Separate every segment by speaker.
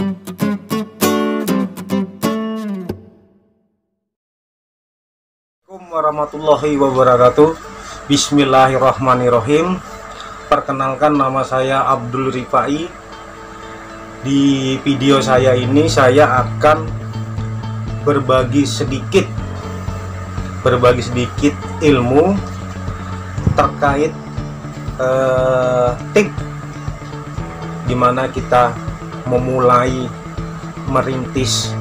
Speaker 1: Assalamualaikum warahmatullahi wabarakatuh. Bismillahirrahmanirrahim. Perkenalkan, nama saya Abdul Rifai. Di video saya ini saya akan berbagi sedikit ilmu terkait tip dimana kita memulai merintis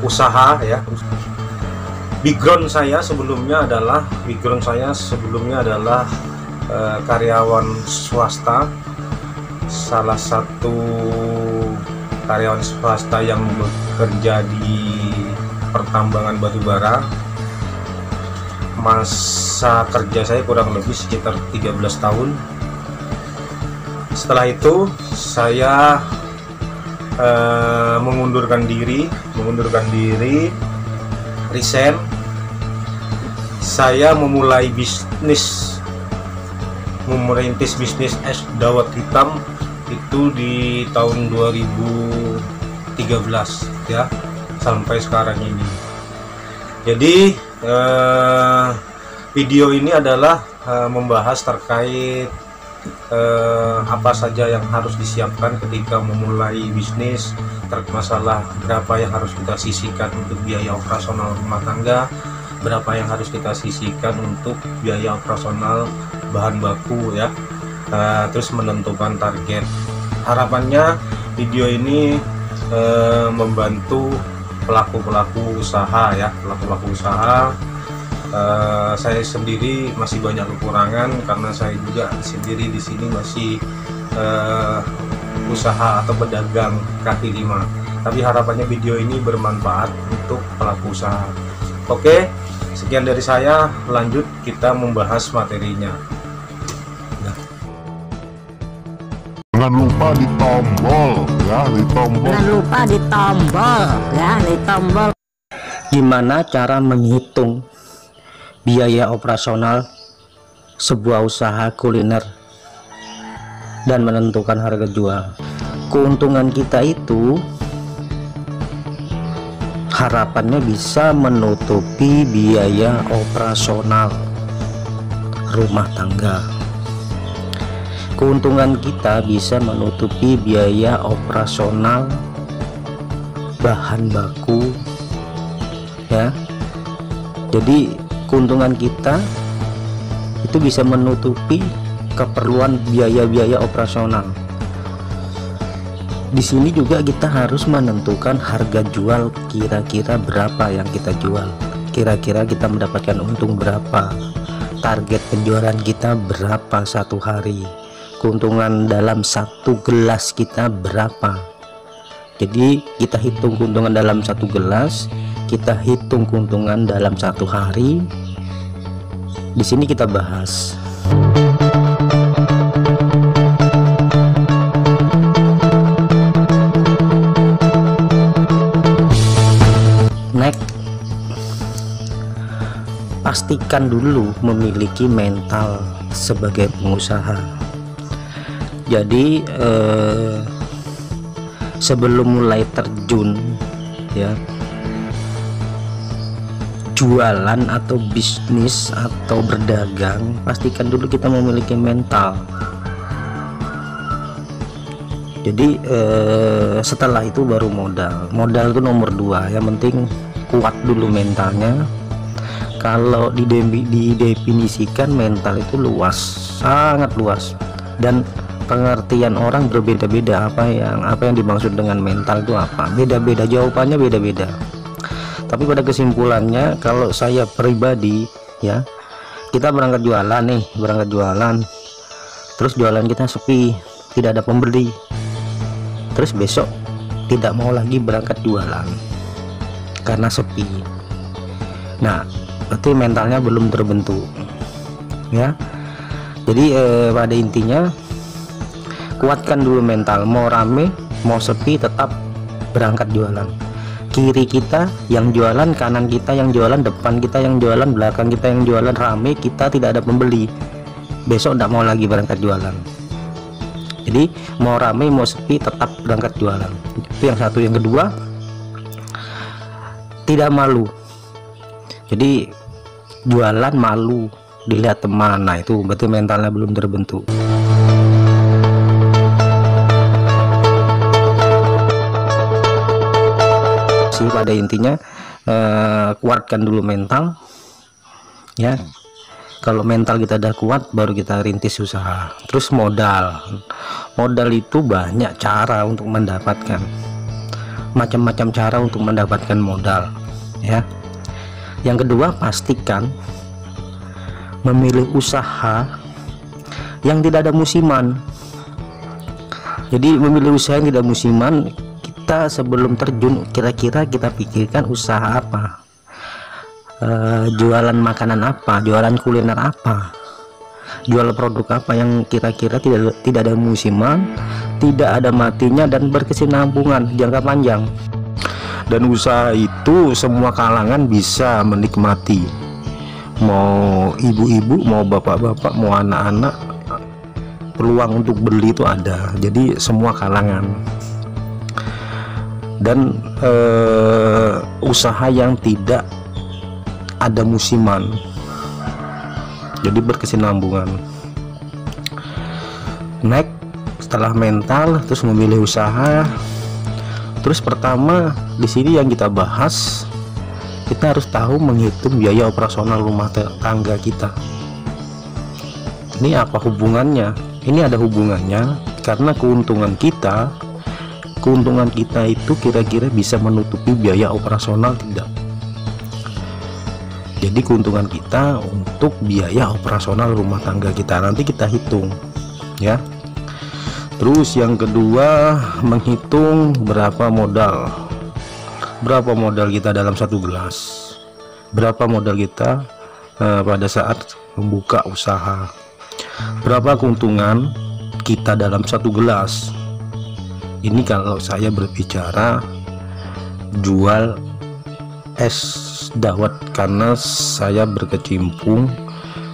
Speaker 1: usaha ya. Background saya sebelumnya adalah karyawan swasta, salah satu karyawan swasta yang bekerja di pertambangan batubara. Masa kerja saya kurang lebih sekitar 13 tahun. Setelah itu saya mengundurkan diri, resign. Saya merintis bisnis es dawet hitam itu di tahun 2013 ya, sampai sekarang ini. Jadi video ini adalah membahas terkait apa saja yang harus disiapkan ketika memulai bisnis, masalah berapa yang harus kita sisihkan untuk biaya operasional rumah tangga, berapa yang harus kita sisihkan untuk biaya operasional bahan baku ya, terus menentukan target. Harapannya video ini membantu pelaku usaha ya, pelaku usaha. Saya sendiri masih banyak kekurangan karena saya juga sendiri di sini masih usaha atau pedagang kaki lima. Tapi harapannya video ini bermanfaat untuk pelaku usaha. Oke, sekian dari saya. Lanjut kita membahas materinya.
Speaker 2: Jangan lupa ditombol ya, ditombol.
Speaker 3: Gimana cara menghitung biaya operasional sebuah usaha kuliner dan menentukan harga jual? Keuntungan kita itu harapannya bisa menutupi biaya operasional rumah tangga. Keuntungan kita bisa menutupi biaya operasional bahan baku ya. Jadi keuntungan kita itu bisa menutupi keperluan biaya-biaya operasional. Di sini juga kita harus menentukan harga jual, kira-kira berapa yang kita jual, kira-kira kita mendapatkan untung berapa, target penjualan kita berapa satu hari, keuntungan dalam satu gelas kita berapa. Jadi kita hitung keuntungan dalam satu gelas, kita hitung keuntungan dalam satu hari. Di sini kita bahas. Next, pastikan dulu memiliki mental sebagai pengusaha. Jadi sebelum mulai terjun ya, jualan atau bisnis atau berdagang, pastikan dulu kita memiliki mental. Jadi setelah itu baru modal itu nomor 2. Yang penting kuat dulu mentalnya. Kalau didefinisikan mental itu luas, sangat luas, dan pengertian orang berbeda-beda. Apa yang dimaksud dengan mental itu apa, beda-beda, jawabannya beda-beda. Tapi pada kesimpulannya, kalau saya pribadi ya, kita berangkat jualan, terus jualan kita sepi, tidak ada pembeli, terus besok tidak mau lagi berangkat jualan karena sepi. Nah, berarti mentalnya belum terbentuk ya. Jadi pada intinya kuatkan dulu mental. Mau rame mau sepi tetap berangkat jualan. Kiri kita yang jualan, kanan kita yang jualan, depan kita yang jualan, belakang kita yang jualan, rame, kita tidak ada pembeli, besok tidak mau lagi berangkat jualan. Jadi mau rame mau sepi tetap berangkat jualan. Itu yang satu. Yang kedua, tidak malu. Jadi jualan malu dilihat teman, nah itu berarti mentalnya belum terbentuk. Pada intinya kuatkan dulu mental ya. Kalau mental kita udah kuat baru kita rintis usaha. Terus modal itu banyak cara untuk mendapatkan, macam-macam cara untuk mendapatkan modal ya. Yang kedua, pastikan memilih usaha yang tidak ada musiman. Jadi memilih usaha yang tidak musiman, kita sebelum terjun kira-kira kita pikirkan usaha apa, jualan makanan apa, jualan kuliner apa, jual produk apa yang kira-kira tidak ada musiman, tidak ada matinya, dan berkesinambungan jangka panjang. Dan usaha itu semua kalangan bisa menikmati, mau ibu-ibu, mau bapak-bapak, mau anak-anak, peluang untuk beli itu ada. Jadi semua kalangan. Dan usaha yang tidak ada musiman, jadi berkesinambungan. Next, setelah mental, terus memilih usaha. Terus pertama di sini yang kita bahas, kita harus tahu menghitung biaya operasional rumah tangga kita. Ini apa hubungannya? Ini ada hubungannya karena keuntungan kita itu kira-kira bisa menutupi biaya operasional tidak. Jadi keuntungan kita untuk biaya operasional rumah tangga kita nanti kita hitung ya. Terus yang kedua, menghitung berapa modal kita dalam satu gelas, berapa modal kita pada saat membuka usaha, berapa keuntungan kita dalam satu gelas. Ini kalau saya berbicara jual es dawet, karena saya berkecimpung,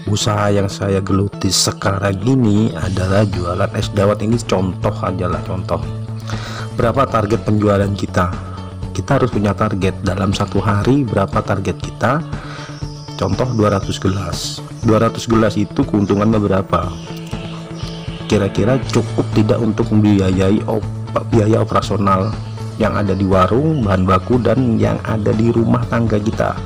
Speaker 3: usaha yang saya geluti sekarang ini adalah jualan es dawet. Ini contoh aja lah, contoh. Berapa target penjualan kita? Kita harus punya target dalam satu hari, berapa target kita. Contoh 200 gelas. 200 gelas itu keuntungannya berapa? Kira-kira cukup tidak untuk membiayai biaya operasional yang ada di warung, bahan baku, dan yang ada di rumah tangga kita.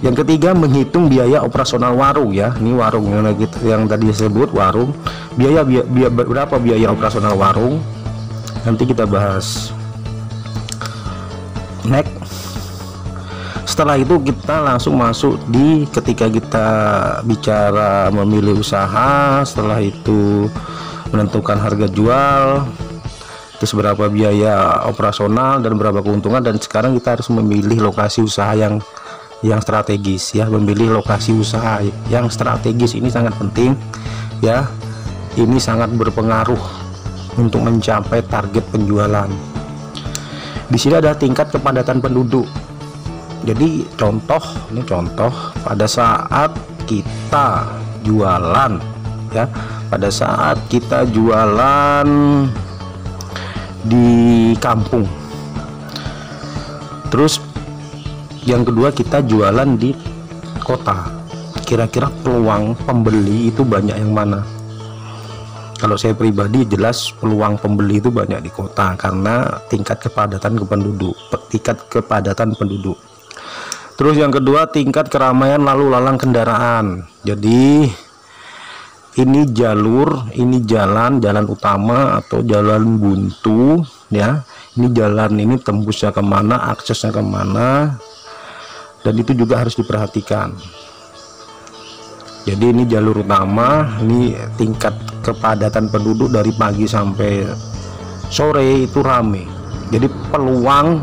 Speaker 3: Yang ketiga, menghitung biaya operasional warung ya. Ini warung yang tadi disebut warung. Berapa biaya operasional warung? Nanti kita bahas. Next. Setelah itu kita langsung masuk di ketika kita bicara memilih usaha. Setelah itu menentukan harga jual, terus berapa biaya operasional dan berapa keuntungan. Dan sekarang kita harus memilih lokasi usaha yang strategis ya. Memilih lokasi usaha yang strategis ini sangat penting ya. Ini sangat berpengaruh untuk mencapai target penjualan. Di sini ada tingkat kepadatan penduduk. Jadi ini contoh pada saat kita jualan ya, pada saat kita jualan di kampung. Terus yang kedua, kita jualan di kota. Kira-kira peluang pembeli itu banyak yang mana? Kalau saya pribadi jelas peluang pembeli itu banyak di kota karena tingkat kepadatan penduduk. Terus yang kedua, tingkat keramaian lalu lalang kendaraan. Jadi ini jalan utama atau jalan buntu ya. Ini jalan ini tembusnya kemana, aksesnya kemana, dan itu juga harus diperhatikan. Jadi ini jalur utama, ini tingkat kepadatan penduduk dari pagi sampai sore itu rame. Jadi peluang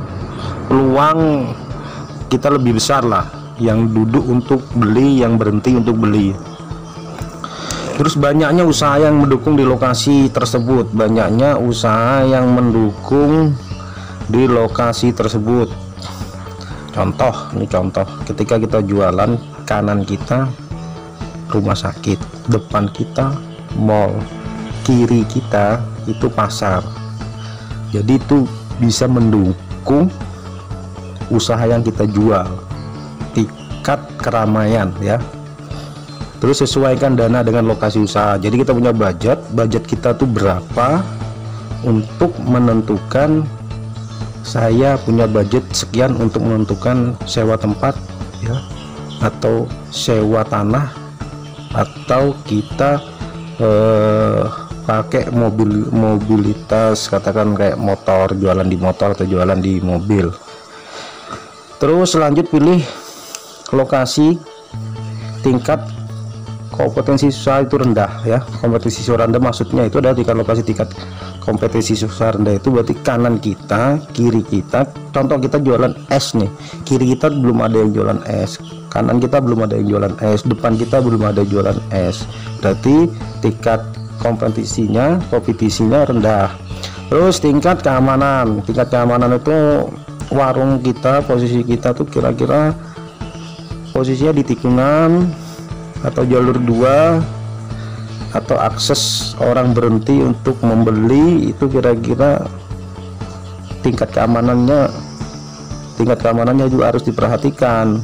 Speaker 3: kita lebih besar lah, yang duduk untuk beli, yang berhenti untuk beli. Terus banyaknya usaha yang mendukung di lokasi tersebut, Contoh, ketika kita jualan, kanan kita rumah sakit, depan kita mall, kiri kita itu pasar, jadi itu bisa mendukung usaha yang kita jual, tingkat keramaian ya. Terus sesuaikan dana dengan lokasi usaha. Jadi kita punya budget kita tuh berapa untuk menentukan, saya punya budget sekian untuk menentukan sewa tempat ya, atau sewa tanah, atau kita pakai mobilitas, katakan kayak motor, jualan di motor atau jualan di mobil. Terus lanjut pilih lokasi, tingkat kompetensi usaha itu rendah ya. Kompetensi usaha rendah maksudnya itu adalah tingkat lokasi, tingkat kompetensi usaha rendah itu berarti kanan kita, kiri kita. Contoh kita jualan es nih, kiri kita belum ada yang jualan es, kanan kita belum ada yang jualan es, depan kita belum ada jualan es, berarti tingkat kompetisinya rendah. Terus tingkat keamanan itu warung kita, posisi kita tuh kira-kira posisinya di tikungan atau jalur 2, atau akses orang berhenti untuk membeli, itu kira-kira tingkat keamanannya juga harus diperhatikan.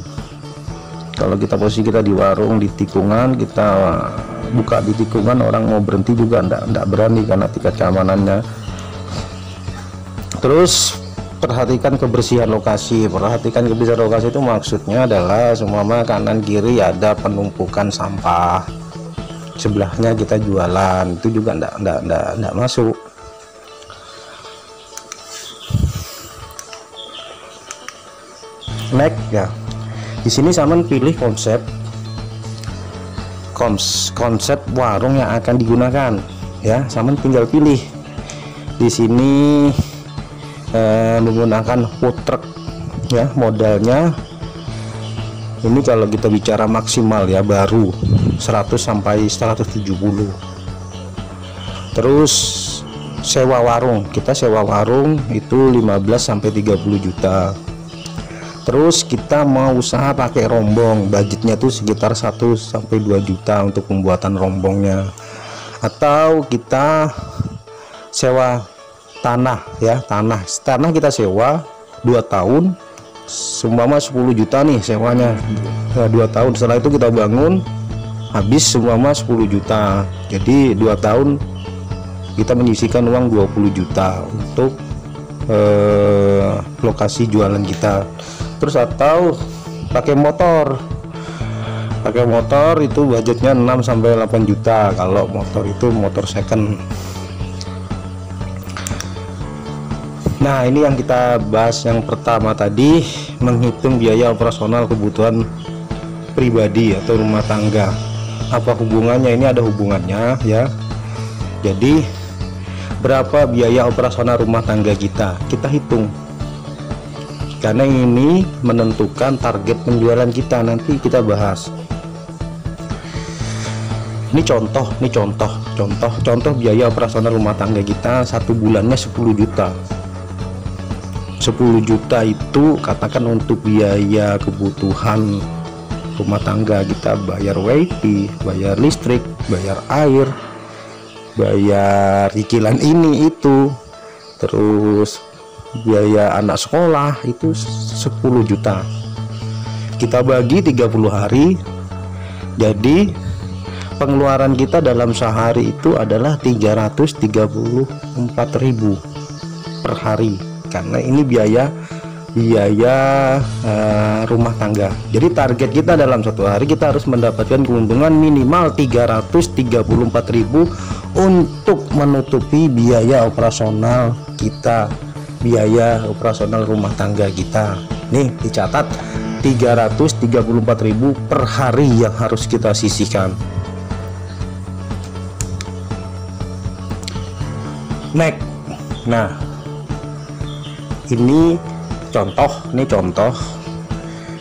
Speaker 3: Kalau kita posisi kita di warung di tikungan, kita buka di tikungan, orang mau berhenti juga enggak berani karena tingkat keamanannya. Terus perhatikan kebersihan lokasi. Itu maksudnya adalah semua kanan kiri ada penumpukan sampah, sebelahnya kita jualan, itu juga enggak masuk. Next ya, di sini Saman pilih konsep warung yang akan digunakan ya. Saman tinggal pilih di sini menggunakan food truck ya. Modalnya ini kalau kita bicara maksimal ya, baru 100 sampai 170. Terus sewa warung, kita sewa warung itu 15 sampai 30 juta. Terus kita mau usaha pakai rombong, budgetnya tuh sekitar 1 sampai 2 juta untuk pembuatan rombongnya. Atau kita sewa tanah ya, tanah kita sewa 2 tahun, seumpama 10 juta nih sewanya 2 tahun. Setelah itu kita bangun, habis seumpama 10 juta, jadi 2 tahun kita menyisihkan uang 20 juta untuk lokasi jualan kita. Terus atau pakai motor itu budgetnya 6 sampai 8 juta kalau motor itu motor second. Nah, ini yang kita bahas yang pertama tadi, menghitung biaya operasional kebutuhan pribadi atau rumah tangga. Apa hubungannya? Ini ada hubungannya ya. Jadi berapa biaya operasional rumah tangga kita hitung, karena ini menentukan target penjualan kita. Nanti kita bahas. Ini contoh biaya operasional rumah tangga kita 1 bulannya 10 juta. 10 juta itu katakan untuk biaya kebutuhan rumah tangga kita, bayar WiFi, bayar listrik, bayar air, bayar cicilan ini itu, terus biaya anak sekolah itu 10 juta. Kita bagi 30 hari, jadi pengeluaran kita dalam sehari itu adalah 334.000 per hari, karena ini biaya rumah tangga. Jadi target kita dalam satu hari kita harus mendapatkan keuntungan minimal 334.000 untuk menutupi biaya operasional kita, biaya operasional rumah tangga kita. Nih dicatat 334.000 per hari yang harus kita sisihkan. Next. Nah, ini contoh.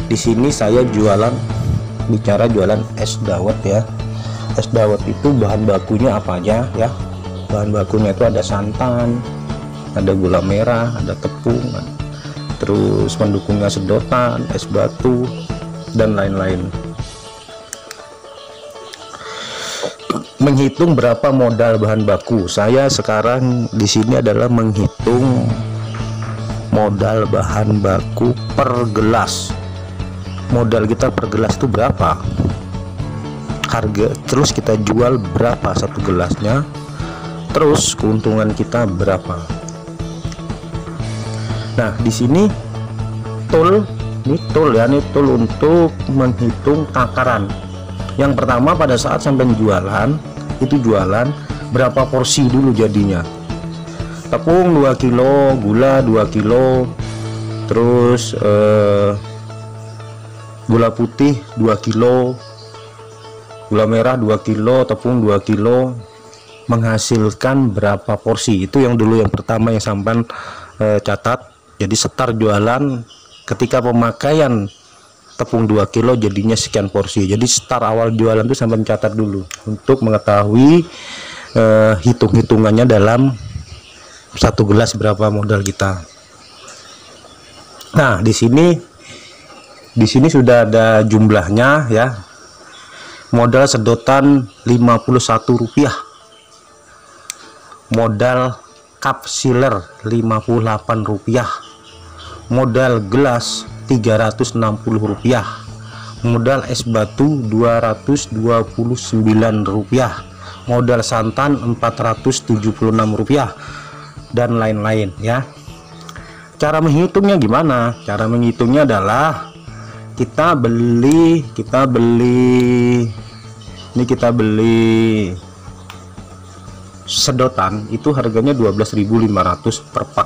Speaker 3: Di sini saya bicara jualan es dawet ya. Es dawet itu bahan bakunya apa aja ya? Bahan bakunya itu ada santan, ada gula merah, ada tepung, terus pendukungnya sedotan, es batu, dan lain-lain. menghitung berapa modal bahan baku. Saya sekarang di sini adalah menghitung modal bahan baku per gelas. Modal kita per gelas itu berapa? Harga, terus kita jual berapa satu gelasnya, terus keuntungan kita berapa. Nah, di sini tool, ini tool ya, ini tool untuk menghitung takaran. Yang pertama, pada saat sampai jualan, itu jualan berapa porsi dulu jadinya. Tepung 2 kilo, gula 2 kilo, terus gula putih 2 kilo, gula merah 2 kilo, tepung 2 kilo, menghasilkan berapa porsi. Itu yang dulu yang pertama yang sampan catat. Jadi setar jualan ketika pemakaian tepung 2 kilo jadinya sekian porsi. Jadi start awal jualan itu sampai mencatat dulu untuk mengetahui hitung-hitungannya dalam satu gelas berapa modal kita. Nah, di sini sudah ada jumlahnya ya. Modal sedotan Rp51. Modal cup sealer Rp58. Modal gelas Rp360, modal es batu Rp229, modal santan Rp476, dan lain-lain ya. Cara menghitungnya gimana? Cara menghitungnya adalah kita beli sedotan itu harganya 12.500 per pak.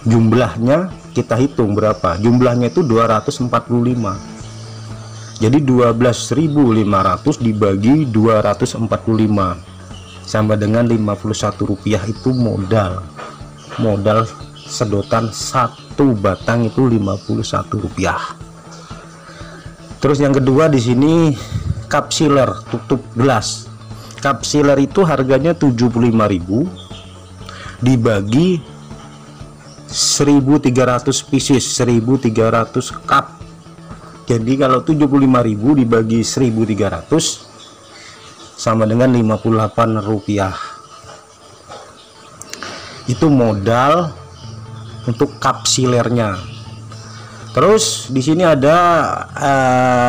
Speaker 3: Jumlahnya kita hitung berapa, jumlahnya itu 245. Jadi 12.500 dibagi 245 sama dengan Rp51. Itu modal sedotan satu batang itu Rp51. Terus yang kedua di sini cup sealer, tutup gelas. Cup sealer itu harganya 75.000 dibagi 1.300 pieces, 1.300 cup. Jadi kalau 75.000 dibagi 1.300 sama dengan Rp58. Itu modal untuk cup sealernya. Terus di sini ada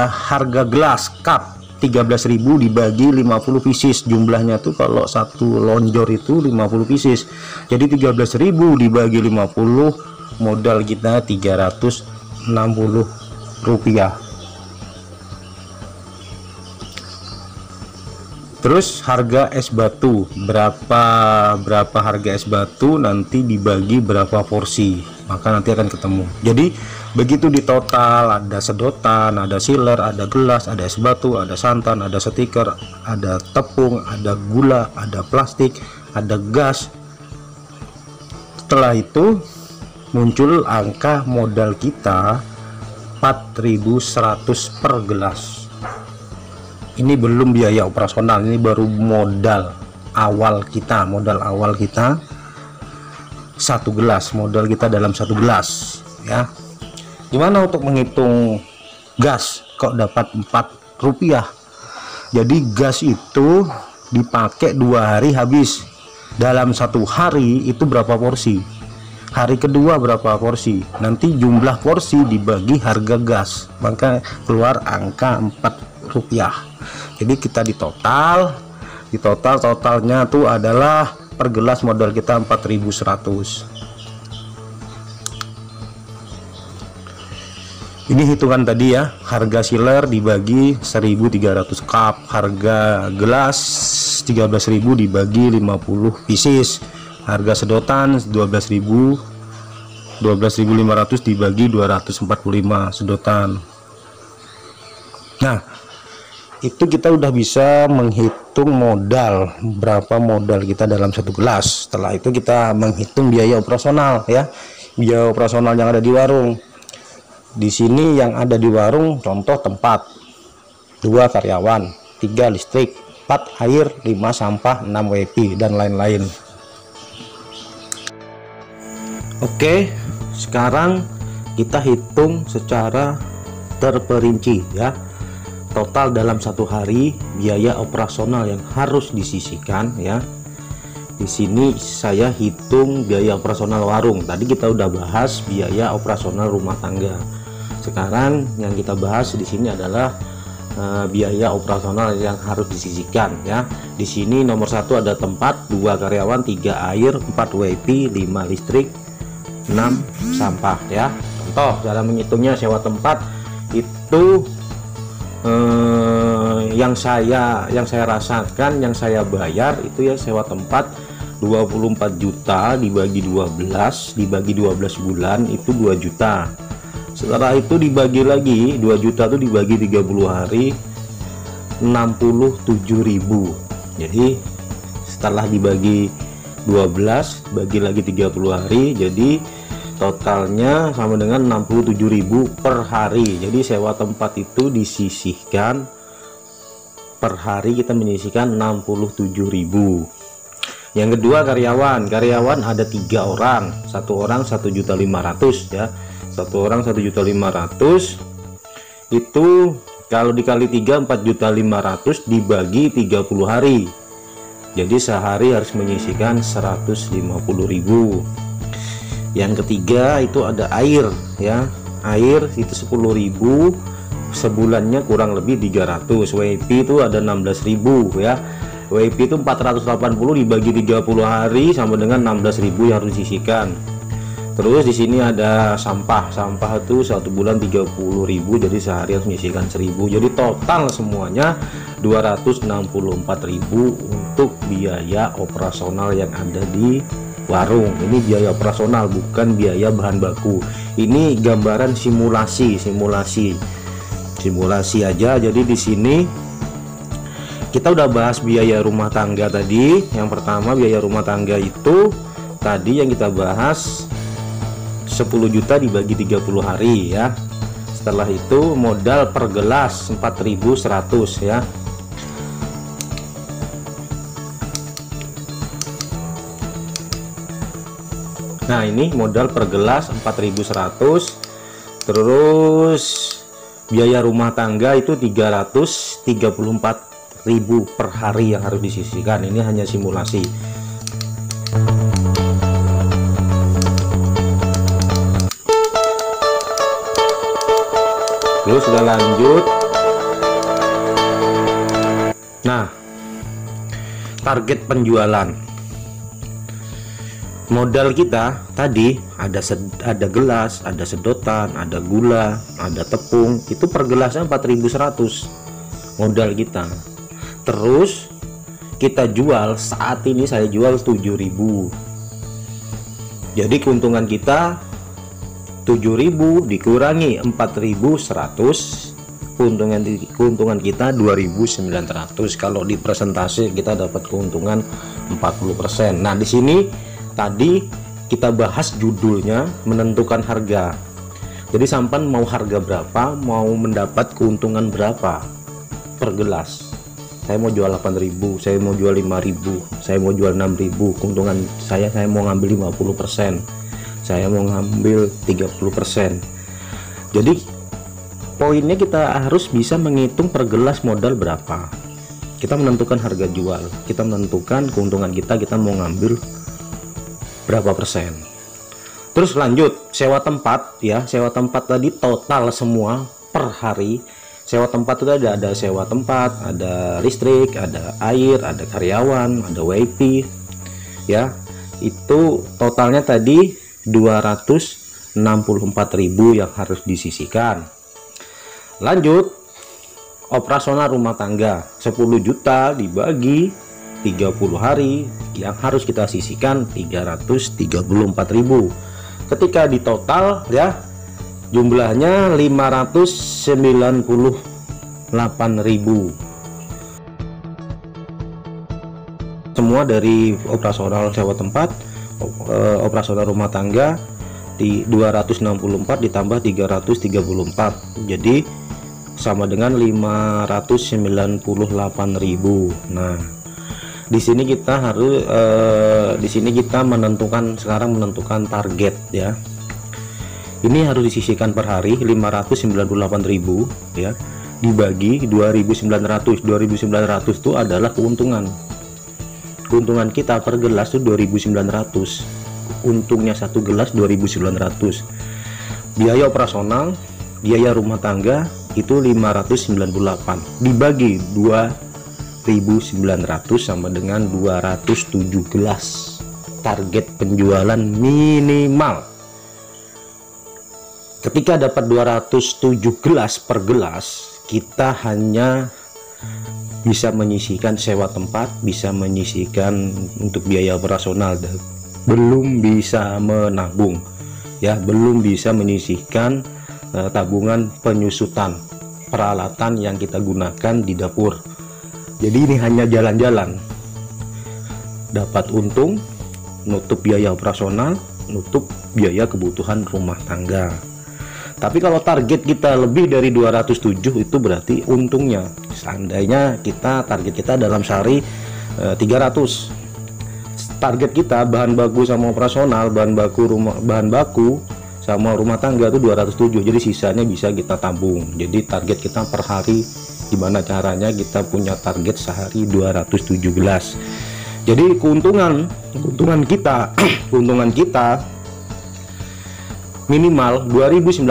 Speaker 3: harga gelas cup 13.000 dibagi 50 pieces. Jumlahnya tuh kalau satu lonjor itu 50 pieces. Jadi 13.000 dibagi 50, modal kita Rp360. Terus harga es batu, berapa harga es batu nanti dibagi berapa porsi, maka nanti akan ketemu. Jadi begitu di total, ada sedotan, ada sealer, ada gelas, ada es batu, ada santan, ada stiker, ada tepung, ada gula, ada plastik, ada gas. Setelah itu muncul angka modal kita 4.100 per gelas. Ini belum biaya operasional, ini baru modal awal kita. Satu gelas, modal kita dalam satu gelas ya. Gimana untuk menghitung gas kok dapat Rp4? Jadi gas itu dipakai 2 hari habis. Dalam satu hari itu berapa porsi, hari kedua berapa porsi, nanti jumlah porsi dibagi harga gas, maka keluar angka Rp4. Jadi kita di totalnya tuh adalah per gelas modal kita 4.100. Ini hitungan tadi ya, harga sealer dibagi 1.300 cup, harga gelas 13.000 dibagi 50 pieces, harga sedotan 12.500 dibagi 245 sedotan. Nah, itu kita udah bisa menghitung modal, berapa modal kita dalam satu gelas. Setelah itu kita menghitung biaya operasional ya, biaya operasional yang ada di warung. Di sini yang ada di warung, contoh tempat, 2 karyawan, 3 listrik, 4 air, 5 sampah, 6 WP, dan lain-lain. Oke, sekarang kita hitung secara terperinci ya. total dalam satu hari biaya operasional yang harus disisihkan ya. Di sini saya hitung biaya operasional warung. Tadi kita udah bahas biaya operasional rumah tangga. Sekarang yang kita bahas di sini adalah biaya operasional yang harus disisihkan ya. Di sini nomor 1 ada tempat, 2 karyawan, 3 air, 4 WP, 5 listrik, 6 sampah ya. Contoh cara menghitungnya, sewa tempat itu yang saya rasakan, yang saya bayar itu ya, sewa tempat 24 juta dibagi 12 bulan itu 2 juta. Setelah itu dibagi lagi 2 juta itu dibagi 30 hari 67.000. Jadi setelah dibagi 12 bagi lagi 30 hari, jadi totalnya sama dengan 67.000 per hari. Jadi sewa tempat itu disisihkan per hari, kita menyisihkan 67.000. Yang kedua karyawan ada 3 orang, 1 orang 1.500.000 ya. 1 orang 1.500.000 itu kalau dikali 3 4.500.000 dibagi 30 hari. Jadi sehari harus menyisihkan 150.000. Yang ketiga itu ada air ya. Air itu 10.000, sebulannya kurang lebih 300. WP itu ada 16.000 ya. WP itu 480 dibagi 30 hari sama dengan 16.000 yang harus disisihkan. Terus di sini ada sampah itu 1 bulan 30.000, jadi sehari harus menyisihkan 1.000. Jadi total semuanya 264.000 untuk biaya operasional yang ada di warung. Ini biaya operasional, bukan biaya bahan baku. Ini gambaran simulasi aja. Jadi di sini kita udah bahas biaya rumah tangga tadi. Yang pertama biaya rumah tangga itu tadi yang kita bahas 10 juta dibagi 30 hari ya. Setelah itu modal per gelas 4.100 ya. Nah ini modal per gelas 4.100. Terus biaya rumah tangga itu 334.000 per hari yang harus disisihkan. Ini hanya simulasi. Terus sudah lanjut. Nah, target penjualan. Modal kita tadi ada gelas, ada sedotan, ada gula, ada tepung. Itu per gelasnya 4.100 modal kita. Terus kita jual, saat ini saya jual 7.000. Jadi keuntungan kita 7.000 dikurangi 4.100, keuntungan kita 2.900. Kalau di presentasi kita dapat keuntungan 40%. Nah di sini tadi kita bahas judulnya menentukan harga. Jadi sampan mau harga berapa, mau mendapat keuntungan berapa per gelas. Saya mau jual 8.000, saya mau jual 5.000, saya mau jual 6.000. Keuntungan saya mau ngambil 50%, saya mau ngambil 30%. Jadi poinnya kita harus bisa menghitung per gelas modal berapa. Kita menentukan harga jual, kita menentukan keuntungan kita mau ngambil berapa persen. Terus lanjut sewa tempat ya. Sewa tempat tadi total semua per hari. Sewa tempat itu ada sewa tempat, ada listrik, ada air, ada karyawan, ada WP ya. Itu totalnya tadi 264.000 yang harus disisihkan. Lanjut operasional rumah tangga 10 juta dibagi 30 hari yang harus kita sisihkan 334.000. Ketika di total ya jumlahnya 598.000. Semua dari operasional sewa tempat, operasional rumah tangga di 264 ditambah 334, jadi sama dengan 598.000. Nah di sini kita harus menentukan target ya. Ini harus disisihkan per hari 598.000 ya. dibagi 2.900 itu adalah keuntungan kita per gelas itu 2.900, untungnya satu gelas 2.900. Biaya operasional, biaya rumah tangga itu 598 dibagi 2.900 sama dengan 207 gelas. Target penjualan minimal ketika dapat 207 gelas per gelas, kita hanya bisa menyisihkan sewa tempat, bisa menyisihkan untuk biaya operasional, dan belum bisa menabung ya, belum bisa menyisihkan tabungan penyusutan peralatan yang kita gunakan di dapur. Jadi ini hanya jalan-jalan, dapat untung, nutup biaya operasional, nutup biaya kebutuhan rumah tangga. Tapi kalau target kita lebih dari 207 itu berarti untungnya, seandainya target kita dalam sehari 300, target kita bahan baku sama operasional, bahan baku sama rumah tangga itu 207, jadi sisanya bisa kita tabung. Jadi target kita per hari, gimana caranya kita punya target sehari 207 gelas. Jadi keuntungan kita minimal 2.900,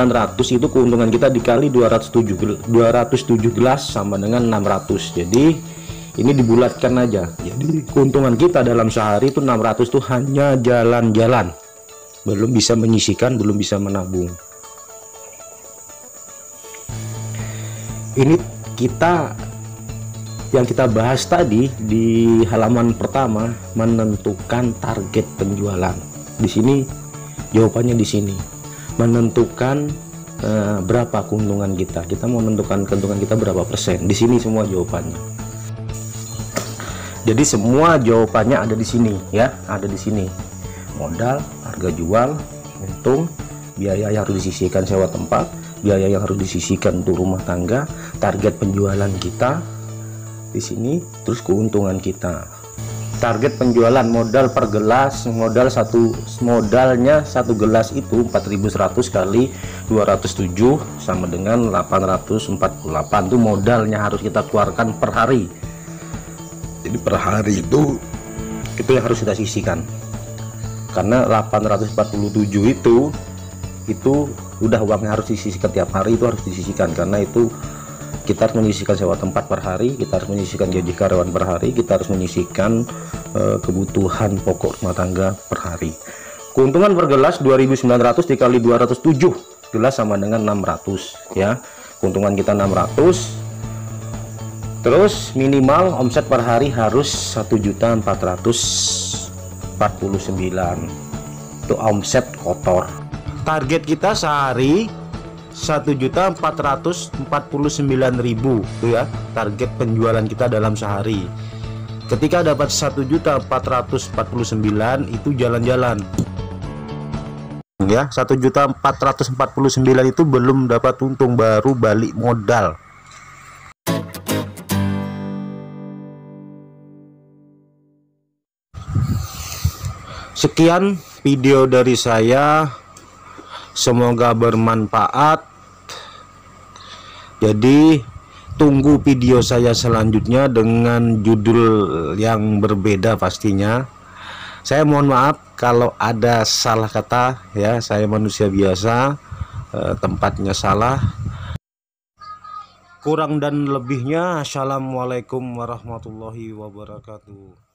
Speaker 3: itu keuntungan kita dikali 207 gelas sama dengan 600. Jadi ini dibulatkan aja. Jadi keuntungan kita dalam sehari itu 600 itu hanya jalan-jalan, belum bisa menyisihkan, belum bisa menabung. Ini yang kita bahas tadi di halaman pertama, menentukan target penjualan. Di sini jawabannya, di sini menentukan berapa keuntungan kita. Kita mau menentukan keuntungan kita berapa persen. Di sini semua jawabannya. Jadi semua jawabannya ada di sini ya, ada di sini. Modal, harga jual, untung, biaya yang harus disisihkan sewa tempat, biaya yang harus disisihkan untuk rumah tangga, target penjualan kita di sini, terus keuntungan kita. Target penjualan modal per gelas, modalnya satu gelas itu 4.100 kali 207 sama dengan 848. Itu modalnya harus kita keluarkan per hari. Jadi per hari itu yang harus kita sisihkan. Karena 847 itu udah uangnya harus disisihkan tiap hari, itu harus disisihkan, karena itu kita harus menyisihkan sewa tempat per hari, kita harus menyisihkan gaji karyawan per hari, kita harus menyisihkan kebutuhan pokok rumah tangga per hari. Keuntungan per gelas 2.900 dikali 207 gelas sama dengan 600 ya. Keuntungan kita 600. Terus minimal omset per hari harus 1.449. Itu omset kotor. Target kita sehari 1.449.000 itu ya, target penjualan kita dalam sehari. Ketika dapat 1.449 itu jalan-jalan ya. 1.449 itu belum dapat untung, baru balik modal. Sekian video dari saya, semoga bermanfaat. Jadi tunggu video saya selanjutnya dengan judul yang berbeda pastinya. Saya mohon maaf kalau ada salah kata ya, saya manusia biasa, tempatnya salah. Kurang dan lebihnya, assalamualaikum warahmatullahi wabarakatuh.